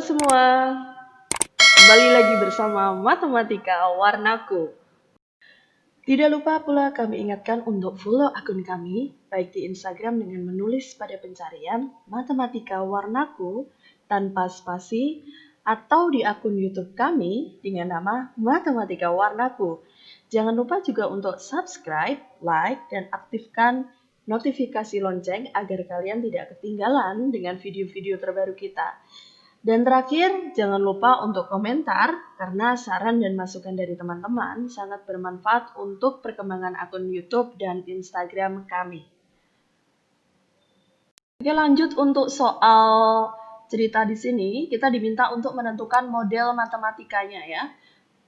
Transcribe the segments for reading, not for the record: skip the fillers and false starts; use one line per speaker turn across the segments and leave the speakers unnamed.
semua, kembali lagi bersama Matematika Warnaku. Tidak lupa pula kami ingatkan untuk follow akun kami, baik di Instagram dengan menulis pada pencarian Matematika Warnaku tanpa spasi, atau di akun YouTube kami dengan nama Matematika Warnaku. Jangan lupa juga untuk subscribe, like, dan aktifkan notifikasi lonceng agar kalian tidak ketinggalan dengan video-video terbaru kita. Dan terakhir, jangan lupa untuk komentar karena saran dan masukan dari teman-teman sangat bermanfaat untuk perkembangan akun YouTube dan Instagram kami. Oke, lanjut untuk soal cerita di sini, kita diminta untuk menentukan model matematikanya ya.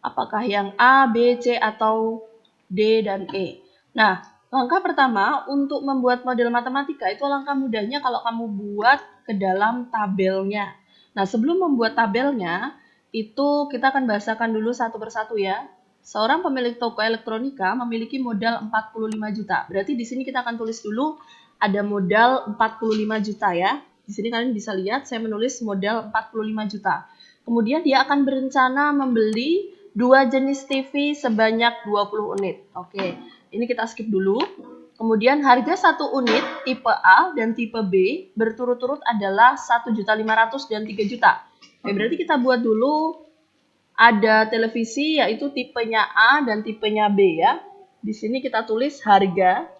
Apakah yang A, B, C, atau D dan E. Nah, langkah pertama untuk membuat model matematika itu langkah mudahnya kalau kamu buat ke dalam tabelnya. Nah, sebelum membuat tabelnya, itu kita akan bahasakan dulu satu persatu ya. Seorang pemilik toko elektronika memiliki modal 45 juta. Berarti di sini kita akan tulis dulu ada modal 45 juta ya. Di sini kalian bisa lihat saya menulis modal 45 juta. Kemudian dia akan berencana membeli 2 jenis TV sebanyak 20 unit. Oke, ini kita skip dulu. Kemudian harga 1 unit tipe A dan tipe B berturut-turut adalah 1.500.000 dan 3 juta. Oke, berarti kita buat dulu ada televisi yaitu tipenya A dan tipenya B ya. Di sini kita tulis harga.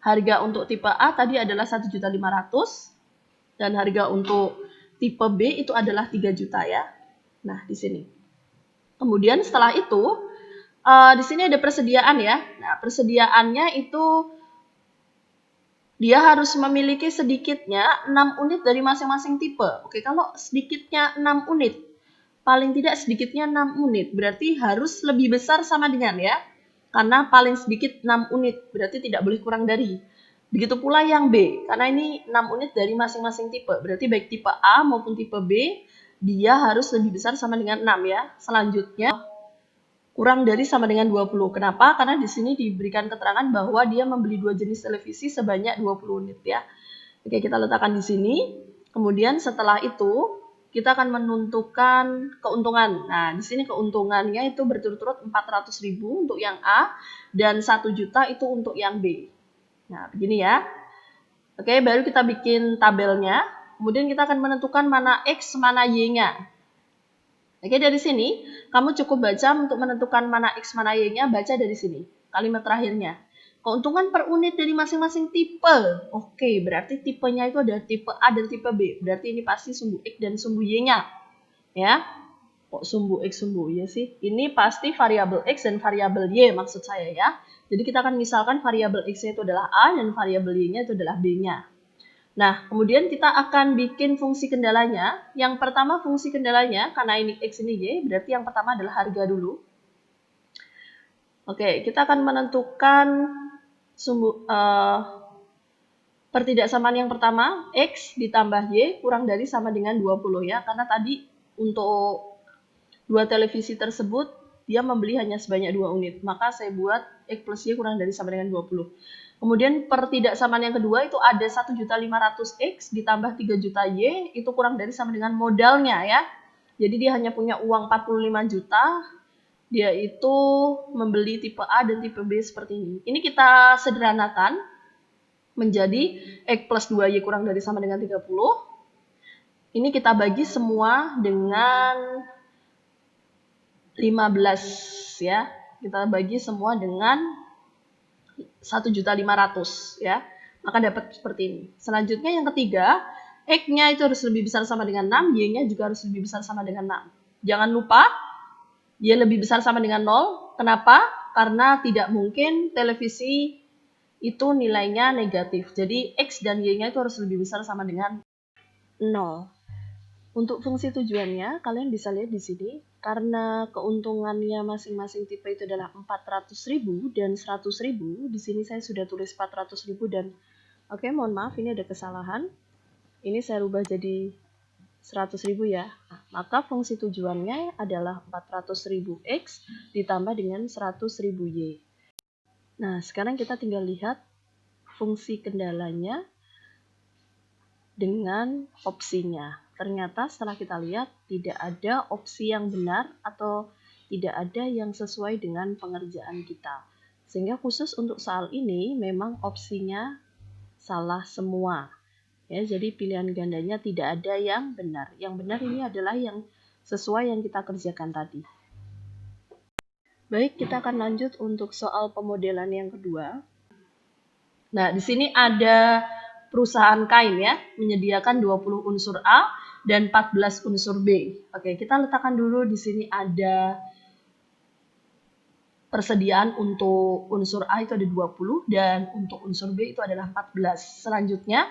Harga untuk tipe A tadi adalah 1.500.000 dan harga untuk tipe B itu adalah 3 juta ya. Nah, di sini. Kemudian setelah itu di sini ada persediaan ya. Nah, persediaannya itu dia harus memiliki sedikitnya 6 unit dari masing-masing tipe. Oke, kalau sedikitnya 6 unit, paling tidak sedikitnya 6 unit, berarti harus lebih besar sama dengan ya. Karena paling sedikit 6 unit, berarti tidak boleh kurang dari. Begitu pula yang B, karena ini 6 unit dari masing-masing tipe. Berarti baik tipe A maupun tipe B, dia harus lebih besar sama dengan 6 ya. Selanjutnya, kurang dari sama dengan 20. Kenapa? Karena di sini diberikan keterangan bahwa dia membeli 2 jenis televisi sebanyak 20 unit ya. Oke, kita letakkan di sini. Kemudian setelah itu kita akan menentukan keuntungan. Nah, di sini keuntungannya itu berturut-turut 400.000 untuk yang A dan 1 juta itu untuk yang B. Nah, begini ya. Oke, baru kita bikin tabelnya. Kemudian kita akan menentukan mana X, mana Y-nya. Oke, dari sini kamu cukup baca untuk menentukan mana X, mana Y-nya, baca dari sini. Kalimat terakhirnya. Keuntungan per unit dari masing-masing tipe. Oke, berarti tipenya itu ada tipe A dan tipe B. Berarti ini pasti sumbu X dan sumbu Y-nya. Ya. Kok sumbu X, sumbu Y sih? Ini pasti variabel X dan variabel Y maksud saya ya. Jadi kita akan misalkan variabel X-nya itu adalah A dan variabel Y-nya itu adalah B-nya. Nah, kemudian kita akan bikin fungsi kendalanya. Yang pertama fungsi kendalanya, karena ini X ini Y, berarti yang pertama adalah harga dulu. Oke, kita akan menentukan pertidaksamaan yang pertama, X ditambah Y kurang dari sama dengan 20 ya. Karena tadi untuk 2 televisi tersebut, dia membeli hanya sebanyak 2 unit. Maka saya buat X plus Y kurang dari sama dengan 20. Kemudian pertidaksamaan yang kedua itu ada 1.500.000 X ditambah 3 juta Y, itu kurang dari sama dengan modalnya ya. Jadi dia hanya punya uang 45 juta, dia itu membeli tipe A dan tipe B seperti ini. Ini kita sederhanakan menjadi X plus 2Y kurang dari sama dengan 30. Ini kita bagi semua dengan 15 ya. Kita bagi semua dengan 1.500.000 ya. Maka dapat seperti ini. Selanjutnya yang ketiga, X-nya itu harus lebih besar sama dengan 6, Y-nya juga harus lebih besar sama dengan 6. Jangan lupa, Y lebih besar sama dengan 0. Kenapa? Karena tidak mungkin televisi itu nilainya negatif. Jadi X dan Y-nya itu harus lebih besar sama dengan 0. Untuk fungsi tujuannya, kalian bisa lihat di sini, karena keuntungannya masing-masing tipe itu adalah 400.000 dan 100.000, di sini saya sudah tulis 400.000 dan, oke, mohon maaf, ini ada kesalahan. Ini saya rubah jadi 100.000 ya. Nah, maka fungsi tujuannya adalah 400.000 X ditambah dengan 100.000 Y. Nah, sekarang kita tinggal lihat fungsi kendalanya dengan opsinya. ternyata setelah kita lihat tidak ada opsi yang benar atau tidak ada yang sesuai dengan pengerjaan kita. Sehingga khusus untuk soal ini memang opsinya salah semua. Ya, jadi pilihan gandanya tidak ada yang benar. Yang benar ini adalah yang sesuai yang kita kerjakan tadi. Baik, kita akan lanjut untuk soal pemodelan yang kedua. Nah, di sini ada perusahaan kain ya, menyediakan 20 unsur A dan 14 unsur B. Oke, kita letakkan dulu di sini ada persediaan untuk unsur A itu ada 20 dan untuk unsur B itu adalah 14. Selanjutnya,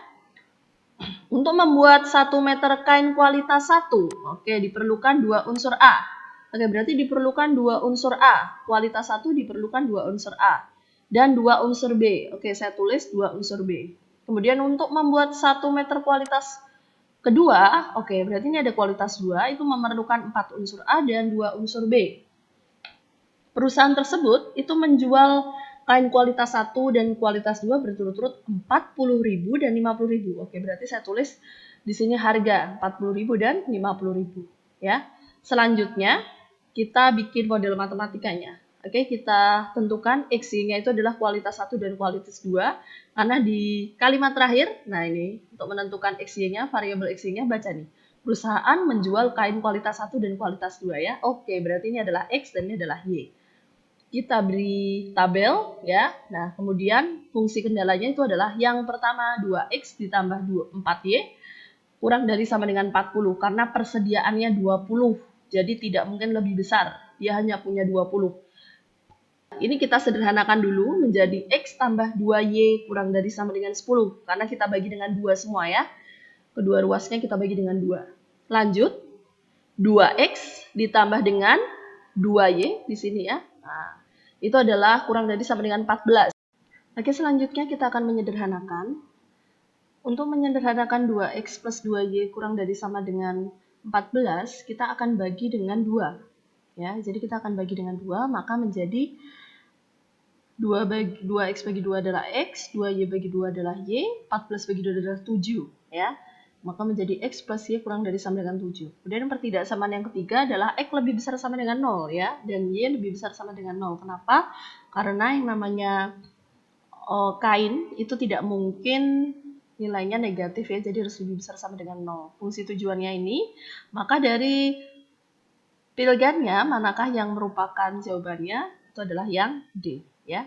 untuk membuat 1 meter kain kualitas 1, oke, diperlukan 2 unsur A. Oke, berarti diperlukan 2 unsur A. Kualitas 1 diperlukan 2 unsur A. Dan 2 unsur B. Oke, saya tulis 2 unsur B. Kemudian untuk membuat 1 meter kualitas kedua, oke, berarti ini ada kualitas 2, itu memerlukan 4 unsur A dan 2 unsur B. Perusahaan tersebut itu menjual kain kualitas 1 dan kualitas 2 berturut-turut 40.000 dan 50.000. Oke, berarti saya tulis di sini harga 40.000 dan 50.000 ya. Selanjutnya kita bikin model matematikanya. Oke, kita tentukan X-nya itu adalah kualitas 1 dan kualitas 2 karena di kalimat terakhir, nah ini untuk menentukan X-nya, variabel X-nya baca nih. Perusahaan menjual kain kualitas 1 dan kualitas 2 ya. Oke, berarti ini adalah X dan ini adalah Y. Kita beri tabel ya. Nah, kemudian fungsi kendalanya itu adalah yang pertama 2x ditambah 4y kurang dari sama dengan 40 karena persediaannya 20. Jadi tidak mungkin lebih besar. Dia hanya punya 20. Ini kita sederhanakan dulu menjadi x tambah 2y kurang dari sama dengan 10 karena kita bagi dengan 2 semua ya. Kedua ruasnya kita bagi dengan 2. Lanjut 2x ditambah dengan 2y di sini ya. Nah, itu adalah kurang dari sama dengan 14. Oke, selanjutnya kita akan menyederhanakan. Untuk menyederhanakan 2x plus 2y kurang dari sama dengan 14, kita akan bagi dengan 2. Ya, jadi kita akan bagi dengan 2, maka menjadi 2x bagi 2 adalah x, 2y bagi 2 adalah y, 14 bagi 2 adalah 7. Ya, maka menjadi x plus y kurang dari sama dengan 7. Kemudian pertidaksamaan yang ketiga adalah x lebih besar sama dengan 0 ya, dan y lebih besar sama dengan 0. Kenapa? Karena yang namanya kain itu tidak mungkin nilainya negatif ya, jadi harus lebih besar sama dengan 0. Fungsi tujuannya ini, maka dari pilihannya manakah yang merupakan jawabannya itu adalah yang D ya.